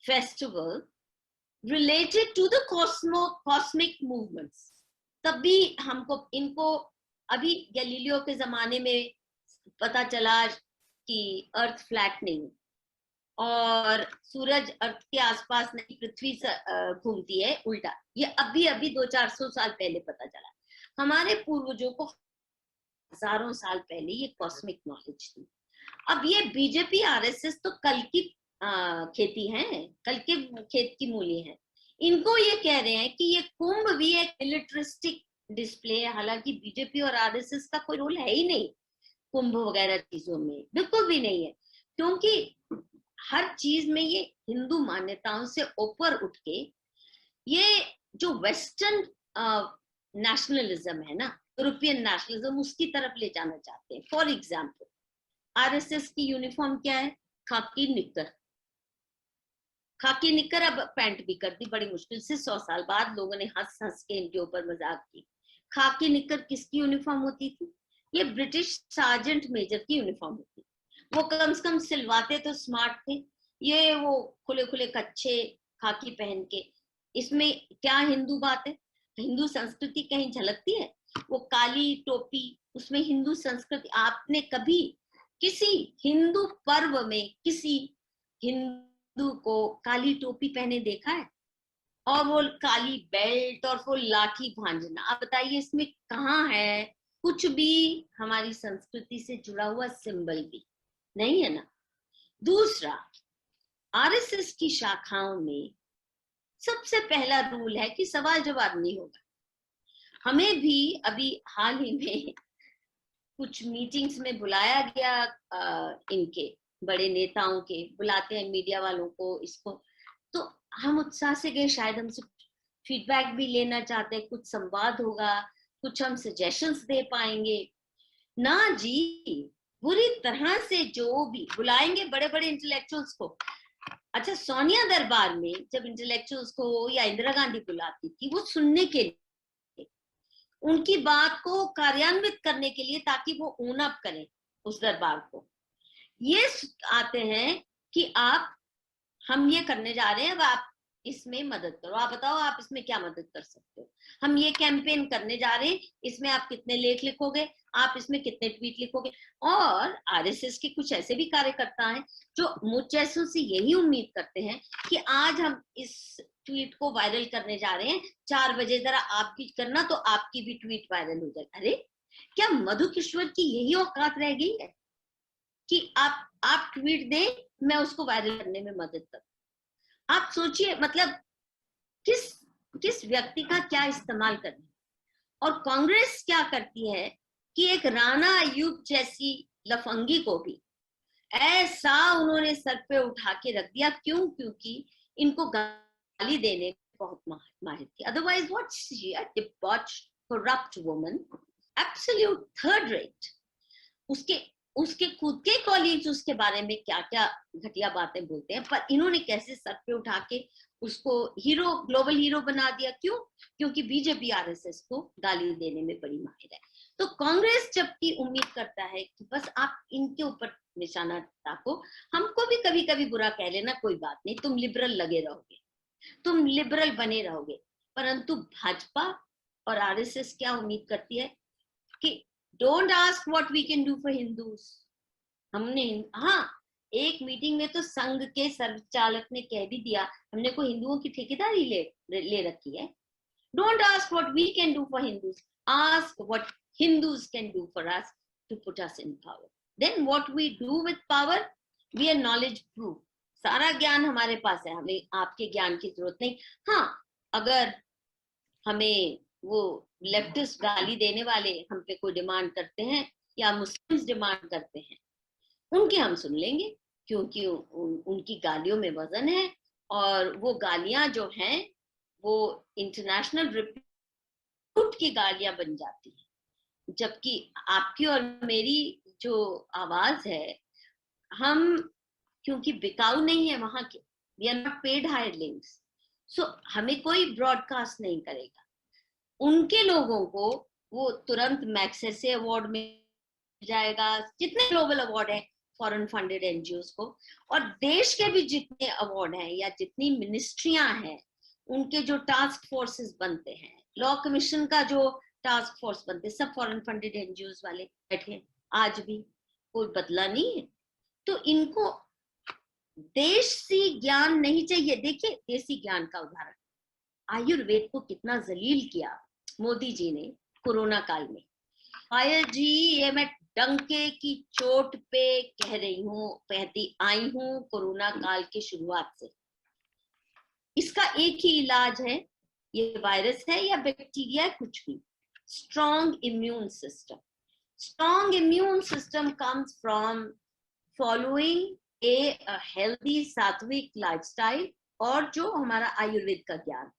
festival related to the cosmic movements. तभी हमको इनको अभी गैलीलियो के जमाने में पता चला कि अर्थ फ्लैट नहीं और सूरज अर्थ के आसपास नहीं, पृथ्वी घूमती है उल्टा। ये अभी अभी 200-400 साल पहले पता चला। हमारे पूर्वजों को हजारों साल पहले ये कॉस्मिक नॉलेज थी। अब ये बीजेपी आरएसएस तो कल की खेती है, कल के खेत की मूली है। इनको ये कह रहे हैं कि ये कुंभ भी एक मिलिट्रिस्टिक डिस्प्ले है, हालांकि बीजेपी और आरएसएस का कोई रोल है ही नहीं कुंभ वगैरह चीजों में, बिल्कुल भी नहीं है, क्योंकि हर चीज में ये हिंदू मान्यताओं से ऊपर उठ के ये जो वेस्टर्न नेशनलिज्म है ना, यूरोपियन नेशनलिज्म, उसकी तरफ ले जाना चाहते हैं। फॉर एग्जाम्पल आरएसएस की यूनिफॉर्म क्या है? खाकी निक्कर। खाकी निक्कर अब पैंट भी कर दी बड़ी मुश्किल से, 100 साल बाद लोगों ने हंस हंस के इनके ऊपर मजाक की। खाकी निक्कर किसकी यूनिफॉर्म होती थी? ये ब्रिटिश सार्जेंट मेजर की यूनिफॉर्म होती थी। वो कम से कम सिलवाते तो स्मार्ट थे, ये वो खुले खुले कच्चे खाकी पहन के। इसमें क्या हिंदू बात है? हिंदू संस्कृति कहीं झलकती है? वो काली टोपी, उसमें हिंदू संस्कृति? आपने कभी किसी हिंदू पर्व में किसी हिंदू को काली टोपी पहने देखा है? और वो काली बेल्ट और वो लाठी भांजना, आप बताइए इसमें कहाँ है कुछ भी हमारी संस्कृति से जुड़ा हुआ सिंबल भी नहीं है ना। दूसरा, आरएसएस की शाखाओं में सबसे पहला रूल है कि सवाल जवाब नहीं होगा। हमें भी अभी हाल ही में कुछ मीटिंग्स में बुलाया गया, इनके बड़े नेताओं के बुलाते हैं मीडिया वालों को, इसको तो हम उत्साह से गए, शायद हमसे फीडबैक भी लेना चाहते हैं, कुछ संवाद होगा, कुछ हम सजेशंस दे पाएंगे ना जी। बुरी तरह से जो भी बुलाएंगे बड़े बड़े इंटेलेक्चुअल्स को। अच्छा, सोनिया दरबार में जब इंटेलेक्चुअल्स को या इंदिरा गांधी बुलाती थी वो सुनने के लिए, उनकी बात को कार्यान्वित करने के लिए, ताकि वो ओन अप करें उस दरबार को। ये आते हैं कि आप, हम ये करने जा रहे हैं, अब आप इसमें मदद करो, आप बताओ आप इसमें क्या मदद कर सकते हो। हम ये कैंपेन करने जा रहे हैं, इसमें आप कितने लेख लिखोगे, आप इसमें कितने ट्वीट लिखोगे। और आरएसएस के कुछ ऐसे भी कार्यकर्ता हैं जो मुझ जैसों से यही उम्मीद करते हैं कि आज हम इस ट्वीट को वायरल करने जा रहे हैं, 4 बजे जरा आप भी करना तो आपकी भी ट्वीट वायरल हो जाए। अरे क्या मधु किश्वर की यही औकात रह गई है कि आप ट्वीट दें, मैं उसको वायरल करने में मदद करूं? आप सोचिए, मतलब किस व्यक्ति का क्या इस्तेमाल करना। और कांग्रेस क्या करती है कि एक राणा अयूब जैसी लफंगी को भी ऐसा उन्होंने सर पे उठा के रख दिया। क्यों? क्योंकि इनको गाली देने बहुत माहिर थी। Otherwise what she, a debauched corrupt woman, absolute third rate. उसके खुद के कॉलीग्स उसके बारे में क्या क्या घटिया बातें बोलते हैं, पर इन्होंने कैसे सर पे उठा के उसको हीरो, ग्लोबल हीरो बना दिया। क्यों? क्योंकि बीजेपी आरएसएस को गाली देने में बड़ी माहिर है। तो कांग्रेस जबकि उम्मीद करता है कि बस आप इनके ऊपर निशाना ताको, हमको भी कभी कभी बुरा कह लेना, कोई बात नहीं, तुम लिबरल लगे रहोगे, तुम लिबरल बने रहोगे। परंतु भाजपा और आरएसएस क्या उम्मीद करती है कि don't ask what we can do for Hindus. हमने, हाँ, एक मीटिंग में तो संघ के संचालक ने कह भी दिया, हमने को हिंदुओं की ठेकेदारी ले रखी है। Don't ask what we can do for Hindus, ask what Hindus can do for us to put us in power. Then what we do with power, we are knowledge proof. सारा ज्ञान हमारे पास है, हमें आपके ज्ञान की जरूरत नहीं। हाँ, अगर हमें वो लेफ्टिस्ट गाली देने वाले हम पे कोई डिमांड करते हैं या मुस्लिम्स डिमांड करते हैं, उनकी हम सुन लेंगे, क्योंकि उनकी गालियों में वजन है, और वो गालियां जो हैं वो इंटरनेशनल रिप्यूट की गालियां बन जाती है। जबकि आपकी और मेरी जो आवाज है, हम क्योंकि बिकाऊ नहीं है वहां के, वी आर नॉट पेड हायरलिंग्स, सो हमें कोई ब्रॉडकास्ट नहीं करेगा। उनके लोगों को वो तुरंत मैग्सेसे अवार्ड मिल जाएगा, जितने ग्लोबल अवार्ड है फॉरेन फंडेड एनजीओज को, और देश के भी जितने अवार्ड हैं या जितनी मिनिस्ट्रियां हैं, उनके जो टास्क फोर्सेस बनते हैं, लॉ कमीशन का जो टास्क फोर्स बनते हैं, सब फॉरेन फंडेड एनजीओज वाले बैठे हैं, आज भी कोई बदला नहीं है। तो इनको देशी ज्ञान नहीं चाहिए। देखिए देसी ज्ञान का उदाहरण, आयुर्वेद को कितना जलील किया मोदी जी ने कोरोना काल में। आया जी, ये मैं डंके की चोट पे कह रही हूँ, कहती आई हूँ कोरोना काल की शुरुआत से। इसका एक ही इलाज है, ये वायरस है या बैक्टीरिया है, कुछ भी, strong immune system. Strong immune system comes from following a healthy सात्विक लाइफस्टाइल, और जो हमारा आयुर्वेद का ज्ञान,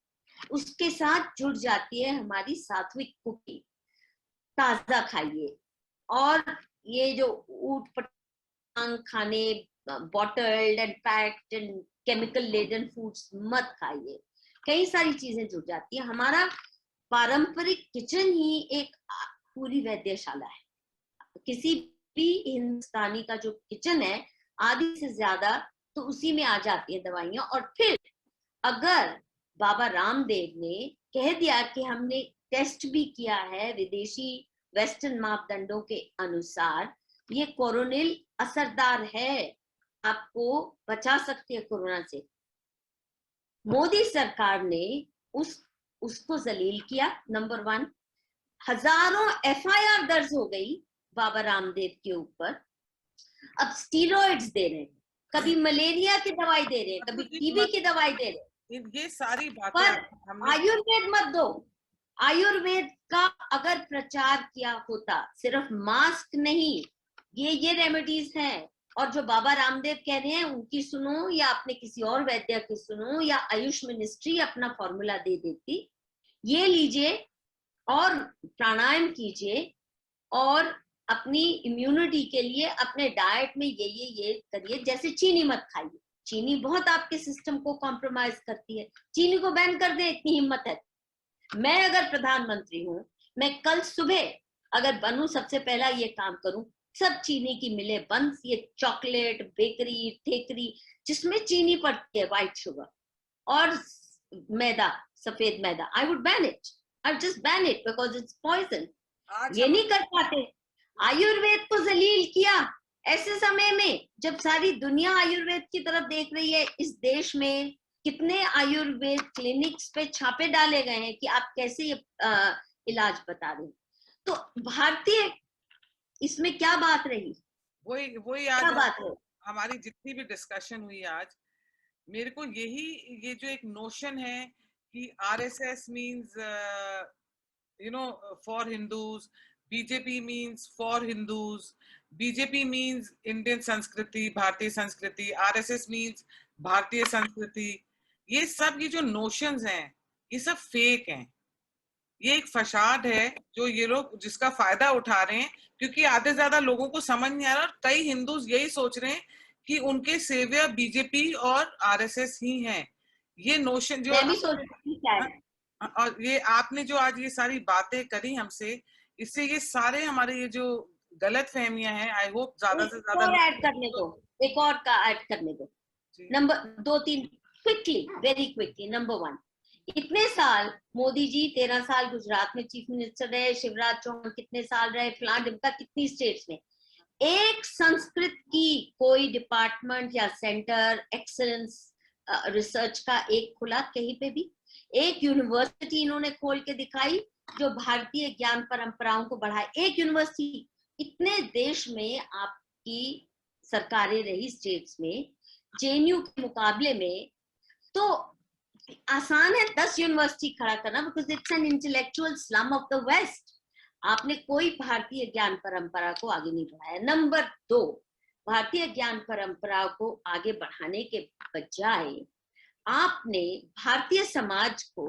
उसके साथ जुड़ जाती है हमारी सात्विक कुकिंग। ताजा खाइए, और ये जो ऊट पटांग खाने, bottled and packed and chemical laden foods मत खाइए। कई सारी चीजें जुड़ जाती है। हमारा पारंपरिक किचन ही एक पूरी वैद्यशाला है। किसी भी हिंदुस्तानी का जो किचन है, आधी से ज्यादा तो उसी में आ जाती है दवाइयां। और फिर अगर बाबा रामदेव ने कह दिया कि हमने टेस्ट भी किया है विदेशी वेस्टर्न मापदंडों के अनुसार, ये कोरोनिल असरदार है, आपको बचा सकती है कोरोना से, मोदी सरकार ने उसको जलील किया। नंबर 1, हजारों एफआईआर दर्ज हो गई बाबा रामदेव के ऊपर। अब स्टीरॉइड्स दे रहे हैं, कभी मलेरिया की दवाई दे रहे हैं, कभी टीबी की दवाई दे रहे हैं, ये सारी बातें पर आयुर्वेद मत दो। आयुर्वेद का अगर प्रचार किया होता, सिर्फ मास्क नहीं, ये रेमेडीज हैं, और जो बाबा रामदेव कह रहे हैं उनकी सुनो, या अपने किसी और वैद्य की सुनो, या आयुष मिनिस्ट्री अपना फॉर्मूला दे देती, ये लीजिए और प्राणायाम कीजिए, और अपनी इम्यूनिटी के लिए अपने डाइट में ये करिए। जैसे चीनी मत खाइए, चीनी बहुत आपके सिस्टम को कॉम्प्रोमाइज करती है, चीनी को बैन कर दे, इतनी हिम्मत है। मैं अगर प्रधानमंत्री हूं, मैं कल सुबह अगर बनूं, सबसे पहला ये काम करूं, सब चीनी की मिले बंद, ये चॉकलेट, बेकरी, ठेकरी जिसमें चीनी पड़ती है, व्हाइट शुगर और मैदा, सफेद मैदा, I would ban it. I just ban it because it's poison. ये नहीं कर पाते। आयुर्वेद को जलील किया ऐसे समय में जब सारी दुनिया आयुर्वेद की तरफ देख रही है। इस देश में कितने आयुर्वेद क्लिनिक्स पे छापे डाले गए हैं कि आप कैसे इलाज बता रहे हैं। तो भारतीय इसमें क्या बात रही, वही आज बात है। हमारी जितनी भी डिस्कशन हुई आज, मेरे को ये जो एक नोशन है कि RSS means for Hindus, BJP means for Hindus, BJP means Indian संस्कृति, भारतीय संस्कृति, आरएसएस मींस भारतीय संस्कृति, ये सब ये जो नोशंस हैं ये सब फेक हैं। ये एक फसाद है जो ये लोग जिसका फायदा उठा रहे हैं, क्योंकि आधे ज्यादा लोगों को समझ नहीं आ रहा। और कई हिंदूज यही सोच रहे हैं कि उनके सेवियर बीजेपी और आरएसएस ही हैं। ये नोशन जो और ये आपने जो आज ये सारी बातें करी हमसे, इससे ये सारे हमारे ये जो गलत फहमियां हैं, आई होप ज्यादा से ज्यादा ऐड करने दो, एक और का ऐड करने दो। Number 2-3 quickly, very quickly. Number 1, इतने साल मोदी जी 13 साल गुजरात में चीफ मिनिस्टर रहे, शिवराज चौहान कितने साल रहे, फलां डिमका कितनी स्टेट्स में, एक संस्कृत की कोई डिपार्टमेंट या सेंटर एक्सेलेंस रिसर्च का एक खुला कहीं पे भी? एक यूनिवर्सिटी इन्होंने खोल के दिखाई जो भारतीय ज्ञान परंपराओं को बढ़ाए? एक यूनिवर्सिटी? इतने देश में आपकी सरकारें रही स्टेट्स में, जेएनयू के मुकाबले में तो आसान है 10 यूनिवर्सिटी खड़ा करना, because it's an intellectual slum of the West. आपने कोई भारतीय ज्ञान परंपरा को आगे नहीं बढ़ाया। नंबर 2, भारतीय ज्ञान परंपरा को आगे बढ़ाने के बजाय आपने भारतीय समाज को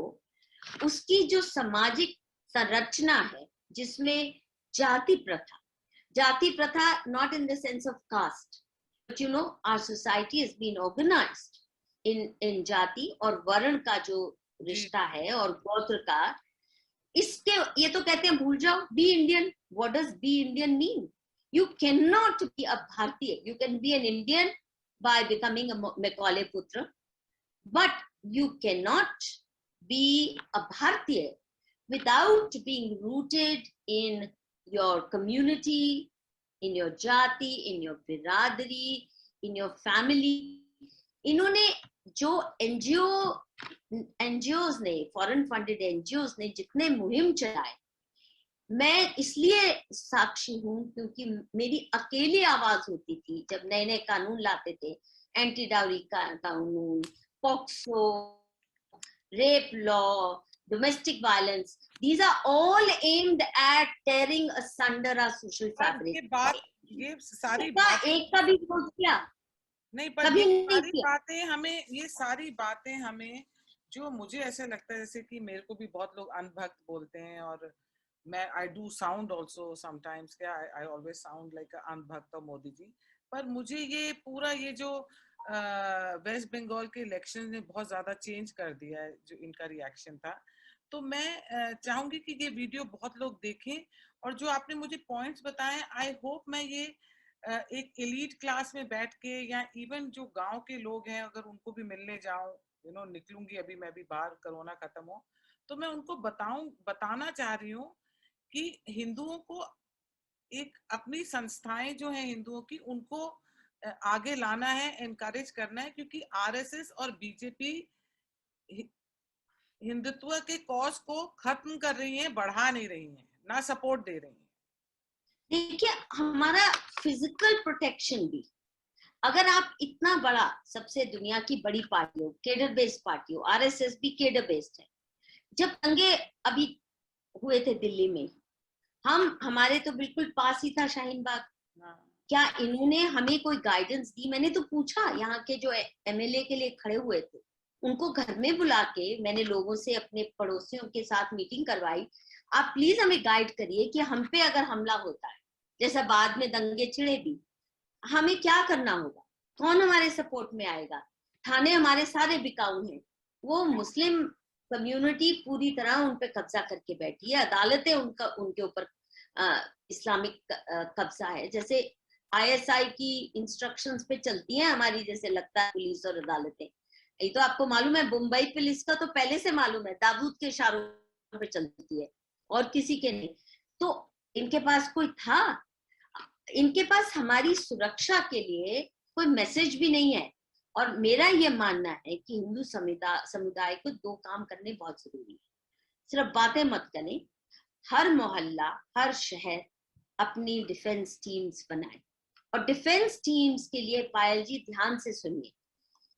उसकी जो सामाजिक संरचना है जिसमें जाति प्रथा not in the sense of caste, but you know our society has been organized in जाति और वर्ण का जो रिश्ता है और गोत्र का, इसके ये तो कहते हैं भूल जाओ, be Indian. What does be Indian mean? You cannot be a Bharatiya. You can be an Indian by becoming a Macaulay Putra, but you cannot be a Bharatiya without being rooted in your community, in your jati, in your biradari, in your family. इन्होंने जो NGOs ने, foreign funded NGOs ने जितने मुहिम चलाए, मैं इसलिए साक्षी हूँ क्योंकि मेरी अकेली आवाज होती थी जब नए नए कानून लाते थे, एंटी डाउरी कानून, POCSO, rape law, domestic violence. These are all aimed at tearing asunder our social fabric. ये सारी एक का भी विरोध किया नहीं, पर ये सारी बातें हमें जो मुझे ऐसा लगता है जैसे कि मेरे को भी बहुत लोग अनभक्त बोलते हैं और मैं I do sound also sometimes, क्या आई ऑलवेज साउंड लाइक अनभक्त और मोदी जी. पर मुझे ये पूरा ये जो वेस्ट बंगाल के इलेक्शन ने बहुत ज्यादा चेंज कर दिया है जो इनका रिएक्शन था. तो मैं चाहूंगी कि ये वीडियो बहुत लोग देखें और जो आपने मुझे पॉइंट्स बताए, आई होप मैं ये एक एलीट क्लास में बैठ के या इवन जो गांव के लोग हैं अगर उनको भी मिलने जाऊं, निकलूंगी अभी मैं भी बाहर, कोरोना खत्म हो तो मैं उनको बताना चाह रही हूँ कि हिंदुओं को एक अपनी संस्थाएं जो हैं हिंदुओं की, उनको आगे लाना है, एनकरेज करना है, क्योंकि आरएसएस और बीजेपी हिंदुत्व के कॉज को खत्म कर रही हैं, बढ़ा नहीं रही हैं, ना सपोर्ट दे रही हैं. देखिए हमारा फिजिकल प्रोटेक्शन भी, अगर आप इतना बड़ा, सबसे दुनिया की बड़ी पार्टी हो, केडर बेस्ड पार्टी हो, आरएसएस भी केडर बेस्ड है. जब दंगे अभी हुए थे दिल्ली में, हमारे तो बिल्कुल पास ही था शाहीन बाग, क्या इन्होंने हमें कोई गाइडेंस दी? मैंने तो पूछा, यहाँ के जो एमएलए के लिए खड़े हुए थे उनको घर में बुला के मैंने लोगों से, अपने पड़ोसियों के साथ मीटिंग करवाई, आप प्लीज हमें गाइड करिए कि हम पे अगर हमला होता है, जैसा बाद में दंगे छिड़े भी, हमें क्या करना होगा, कौन हमारे सपोर्ट में आएगा? थाने हमारे सारे बिकाऊ हैं, वो मुस्लिम कम्युनिटी पूरी तरह उन पे कब्जा करके बैठी है, अदालतें उनके ऊपर इस्लामिक कब्जा है, जैसे आईएसआई की इंस्ट्रक्शंस पे चलती हैं हमारी, जैसे लगता है पुलिस और अदालतें. ये तो आपको मालूम है, मुंबई पुलिस का तो पहले से मालूम है, दाऊद के इशारों पे चलती है और किसी के नहीं. तो इनके पास कोई था? इनके पास हमारी सुरक्षा के लिए कोई मैसेज भी नहीं है. और मेरा ये मानना है कि हिंदू समुदाय को दो काम करने बहुत जरूरी है. सिर्फ बातें मत करें, हर मोहल्ला, हर शहर अपनी डिफेंस टीम्स बनाए. और डिफेंस टीम्स के लिए पायल जी ध्यान से सुनिए,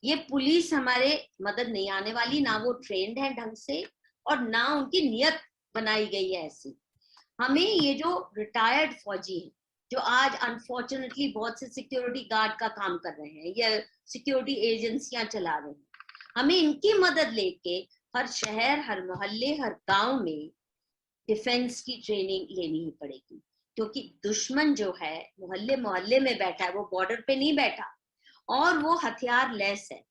ये पुलिस हमारे मदद नहीं आने वाली, ना वो ट्रेंड है ढंग से और ना उनकी नियत बनाई गई है ऐसी. हमें ये जो रिटायर्ड फौजी हैं, जो आज अनफॉर्चुनेटली बहुत से सिक्योरिटी गार्ड का काम कर रहे हैं या सिक्योरिटी एजेंसियां चला रहे हैं, हमें इनकी मदद लेके हर शहर, हर मोहल्ले, हर गांव में डिफेंस की ट्रेनिंग लेनी ही पड़ेगी. क्योंकि दुश्मन जो है मोहल्ले मोहल्ले में बैठा है, वो बॉर्डर पे नहीं बैठा और वो हथियार लेस है.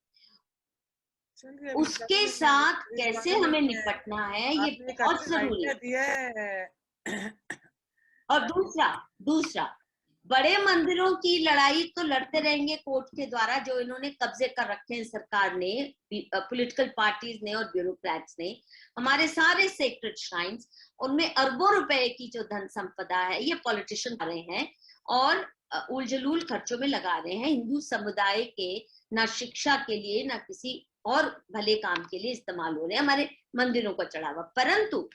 उसके साथ कैसे हमें निपटना है ये बहुत जरूरी है. और दूसरा बड़े मंदिरों की लड़ाई तो लड़ते रहेंगे कोर्ट के द्वारा, जो इन्होंने कब्जे कर रखे हैं सरकार ने, पॉलिटिकल पार्टीज ने और ब्यूरोक्रेट्स ने. हमारे सारे सेक्रेड श्राइन्स, उनमें अरबों रुपए की जो धन संपदा है ये पॉलिटिशियन कर रहे हैं और उलझलूल खर्चों में लगा रहे हैं. हिंदू समुदाय के ना शिक्षा के लिए ना किसी और भले काम के लिए इस्तेमाल हो रहे हैं हमारे मंदिरों का चढ़ावा. परंतु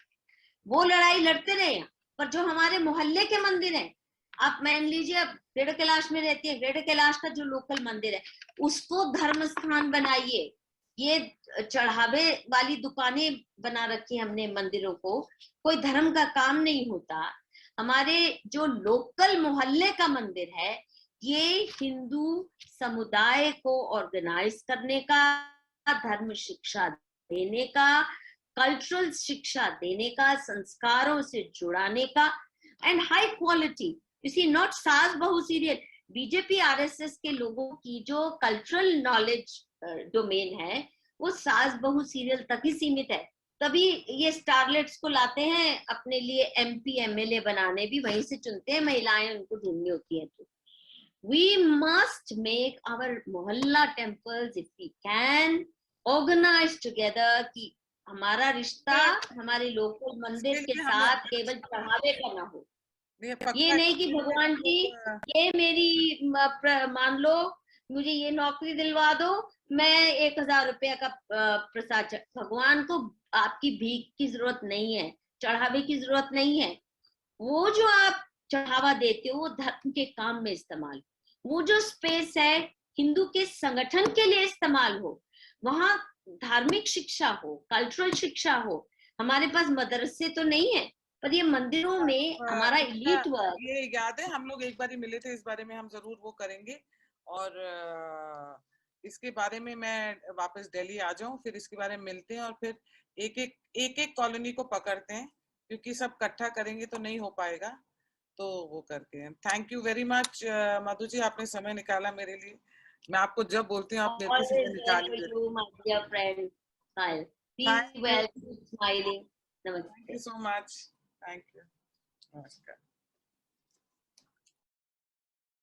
वो लड़ाई लड़ते रहे हैं, पर जो हमारे मोहल्ले के मंदिर हैं, आप मान लीजिए अब ग्रेटर कैलाश में रहती है, ग्रेटर कैलाश का जो लोकल मंदिर है उसको धर्म स्थान बनाइए. ये चढ़ावे वाली दुकानें बना रखी हमने मंदिरों को, कोई धर्म का काम नहीं होता. हमारे जो लोकल मोहल्ले का मंदिर है ये हिंदू समुदाय को ऑर्गेनाइज करने का, धर्म शिक्षा देने का, कल्चरल शिक्षा देने का, संस्कारों से जुड़ाने का, and high quality, you see, not saas bahu serial. BJP RSS के लोगों की जो कल्चरल नॉलेज डोमेन है वो सास बहू सीरियल तक ही सीमित है। तभी ये स्टारलेट्स को लाते हैं अपने लिए एमपी एमएलए बनाने, भी वहीं से चुनते हैं, महिलाएं उनको ढूंढनी होती है। तो we must make our मोहल्ला temples, if we can organize together, कि हमारा रिश्ता हमारे लोकल मंदिर के साथ केवल चढ़ावे का ना हो। ये नहीं कि भगवान जी ये मेरी मान लो मुझे ये नौकरी दिलवा दो, मैं 1000 रुपया का प्रसाद। भगवान को आपकी भीख की जरूरत नहीं है, चढ़ावे की जरूरत नहीं है। वो जो आप चढ़ावा देते हो वो धर्म के काम में इस्तेमाल, वो जो स्पेस है हिंदू के संगठन के लिए इस्तेमाल हो, वहां धार्मिक शिक्षा हो, कल्चरल शिक्षा हो। हमारे पास मदरसे तो नहीं है, पर ये मंदिरों में हमारा इलीट वर्क। ये याद है हम लोग एक बार ही मिले थे, इस बारे में हम जरूर वो करेंगे। और इसके बारे में मैं वापस दिल्ली आ जाऊं, फिर इसके बारे में मिलते हैं और फिर एक कॉलोनी को पकड़ते हैं, क्योंकि सब इकट्ठा करेंगे तो नहीं हो पाएगा, तो वो करते हैं। Thank you very much Madhu ji, आपने समय निकाला मेरे लिए। मैं आपको जब बोलती हूँ आप मेरे को समय निकाल ही देते हैं। Thank you so much. Thank you. नमस्कार।